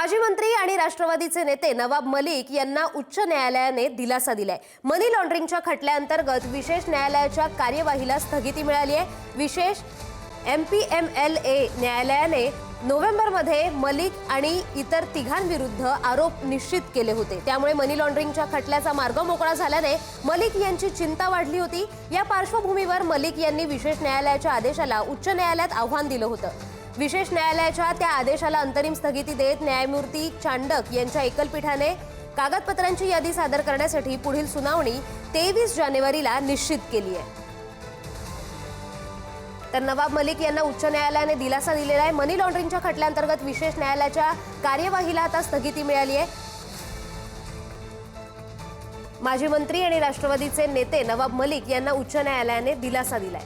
माजी मंत्री आणि राष्ट्रवादीचे नेते नवाब मलिक यांना उच्च न्यायालयाने दिलासा दिलाय। मनी लॉन्ड्रिंगच्या खटल्याअंतर्गत विशेष न्यायालयाच्या कार्यवाहीला स्थगिती मिळाली आहे। विशेष MPMLA न्यायालयाने नोव्हेंबरमध्ये मलिक आणि इतर तिघांविरुद्ध आरोप निश्चित केले होते। त्यामुळे मनी लॉन्ड्रिंगच्या खटल्याचा मार्ग मोकळा झाल्याने मलिक यांची चिंता वाढली होती। या पार्श्वभूमीवर मलिक यांनी विशेष न्यायालयाच्या आदेशाला उच्च न्यायालयात आव्हान दिलं होतं। विशेष न्यायालयाच्या त्या आदेशाला अंतरिम स्थगिती देत न्यायमूर्ती चांडक यांच्या एकलपीठाने कागदपत्रांची यादी सादर करण्यासाठी पुढील सुनावणी 23 जानेवारीला निश्चित केली आहे। तर नवाब मलिक यांना उच्च न्यायालयाने दिलासा दिलेला आहे। मनी लॉन्ड्रिंगच्या खटल्याअंतर्गत विशेष न्यायालयाच्या कार्यवाहीला आता स्थगिती मिळाली आहे। माजी मंत्री आणि राष्ट्रवादीचे नेते नवाब मलिक यांना उच्च न्यायालयाने दिलासा दिलाय।